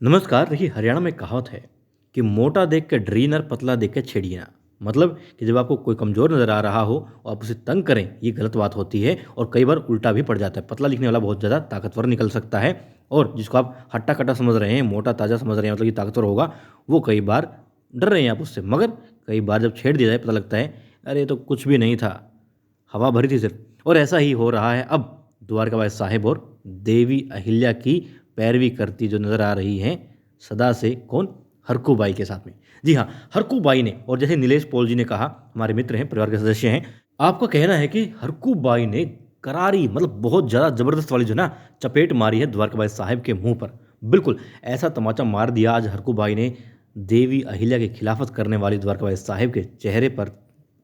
नमस्कार। देखिए, हरियाणा में कहावत है कि मोटा देख के डरीन और पतला देख के छेड़िए। मतलब कि जब आपको कोई कमज़ोर नज़र आ रहा हो और आप उसे तंग करें, ये गलत बात होती है और कई बार उल्टा भी पड़ जाता है। पतला दिखने वाला बहुत ज़्यादा ताकतवर निकल सकता है और जिसको आप हट्टा-कट्टा समझ रहे हैं, मोटा ताज़ा समझ रहे हैं, मतलब कि ताकतवर होगा, वो कई बार डर रहे हैं आप उससे। मगर कई बार जब छेड़ दिया जाए, पता लगता है, अरे ये तो कुछ भी नहीं था, हवा भरी थी सिर्फ। और ऐसा ही हो रहा है अब द्वारकाबाई साहिब और देवी अहिल्या की पैरवी करती जो नज़र आ रही हैं सदा से, कौन? हरकूबाई के साथ में। जी हाँ, हरकूबाई ने, और जैसे नीलेश पॉल जी ने कहा, हमारे मित्र हैं, परिवार के सदस्य हैं, आपका कहना है कि हरकूबाई ने करारी, मतलब बहुत ज़्यादा ज़बरदस्त वाली जो ना चपेट मारी है द्वारकाबाई साहिब के मुंह पर। बिल्कुल ऐसा तमाचा मार दिया आज हरकूबाई ने देवी अहिल्या की खिलाफत करने वाली द्वारकाबाई साहिब के चेहरे पर।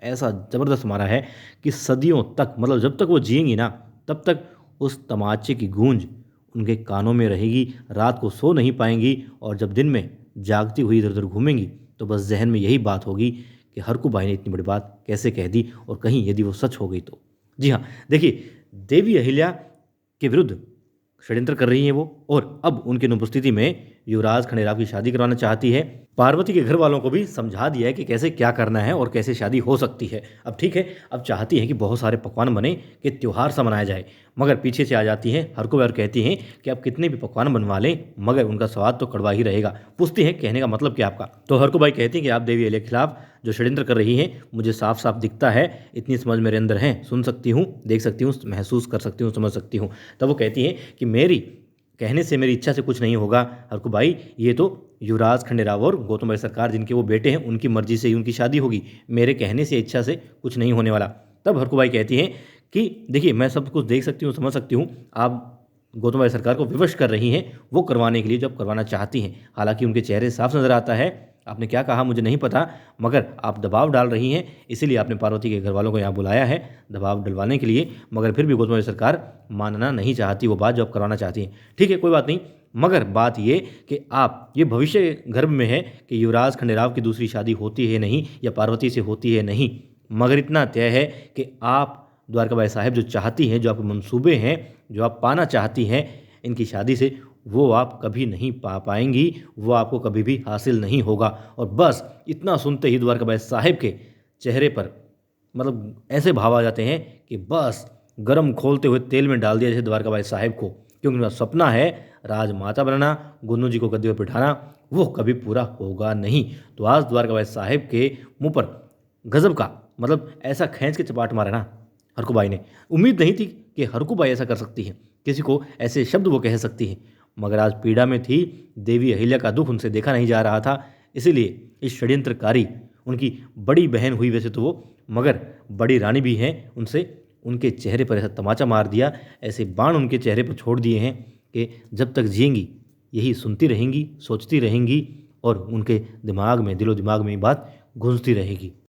ऐसा ज़बरदस्त मारा है कि सदियों तक, मतलब जब तक वो जिएंगी ना, तब तक उस तमाचे की गूंज उनके कानों में रहेगी, रात को सो नहीं पाएंगी और जब दिन में जागती हुई इधर उधर घूमेंगी तो बस जहन में यही बात होगी कि हरकूबाई ने इतनी बड़ी बात कैसे कह दी, और कहीं यदि वो सच हो गई तो। जी हाँ, देखिए, देवी अहिल्या के विरुद्ध षड्यंत्र कर रही हैं वो, और अब उनकी अनुपस्थिति में युवराज खंडेराव की शादी करवाना चाहती है। पार्वती के घर वालों को भी समझा दिया है कि कैसे क्या करना है और कैसे शादी हो सकती है। अब ठीक है, अब चाहती हैं कि बहुत सारे पकवान बने, कि त्योहार सा मनाया जाए, मगर पीछे से आ जाती हैं हरकूबाई और कहती हैं कि आप कितने भी पकवान बनवा लें, मगर उनका स्वाद तो कड़वा ही रहेगा। पूछती हैं, कहने का मतलब क्या आपका? तो हरकूबाई कहती हैं कि आप देवी अहिल्या के खिलाफ जो षड्यंत्र कर रही हैं, मुझे साफ साफ दिखता है, इतनी समझ मेरे अंदर है, सुन सकती हूँ, देख सकती हूँ, महसूस कर सकती हूँ, समझ सकती हूँ। तब वो कहती हैं कि मेरी कहने से, मेरी इच्छा से कुछ नहीं होगा हरकूबाई, ये तो युवराज खंडेराव और गौतम भाई सरकार, जिनके वो बेटे हैं, उनकी मर्जी से ही उनकी शादी होगी, मेरे कहने से, इच्छा से कुछ नहीं होने वाला। तब हरकूबाई कहती हैं कि देखिए, मैं सब कुछ देख सकती हूँ, समझ सकती हूँ, आप गौतम भाई सरकार को विवश कर रही हैं वो करवाने के लिए जो आप करवाना चाहती हैं। हालांकि उनके चेहरे साफ नज़र आता है, आपने क्या कहा मुझे नहीं पता, मगर आप दबाव डाल रही हैं, इसीलिए आपने पार्वती के घर वालों को यहाँ बुलाया है दबाव डलवाने के लिए। मगर फिर भी गौतम भाई सरकार मानना नहीं चाहती वो बात जो आप करवाना चाहती हैं। ठीक है, कोई बात नहीं, मगर बात ये कि आप, ये भविष्य गर्भ में है कि युवराज खंडेराव की दूसरी शादी होती है नहीं, या पार्वती से होती है नहीं, मगर इतना तय है कि आप द्वारकाबाई साहिब जो चाहती हैं, जो आपके मंसूबे हैं, जो आप पाना चाहती हैं इनकी शादी से, वो आप कभी नहीं पा पाएंगी, वो आपको कभी भी हासिल नहीं होगा। और बस इतना सुनते ही द्वारकाबाई साहिब के चेहरे पर, मतलब ऐसे भाव आ जाते हैं कि बस गरम खोलते हुए तेल में डाल दिया जैसे द्वारकाबाई साहिब को, क्योंकि उनका सपना है राजमाता बनना, गुन्नू जी को गद्दी पर बिठाना, वो कभी पूरा होगा नहीं। तो आज द्वारकाबाई साहिब के मुंह पर गजब का, मतलब ऐसा खींच के चपाट मारा ना हरकूबाई ने। उम्मीद नहीं थी कि हरकूबाई ऐसा कर सकती है, किसी को ऐसे शब्द वो कह सकती है, मगर आज पीड़ा में थी। देवी अहिल्या का दुख उनसे देखा नहीं जा रहा था, इसीलिए इस षड्यंत्रकारी, उनकी बड़ी बहन हुई वैसे तो वो, मगर बड़ी रानी भी हैं उनसे, उनके चेहरे पर ऐसा तमाचा मार दिया, ऐसे बाण उनके चेहरे पर छोड़ दिए हैं कि जब तक जिएंगी यही सुनती रहेंगी, सोचती रहेंगी, और उनके दिमाग में, दिलो दिमाग में ये बात गूंजती रहेगी।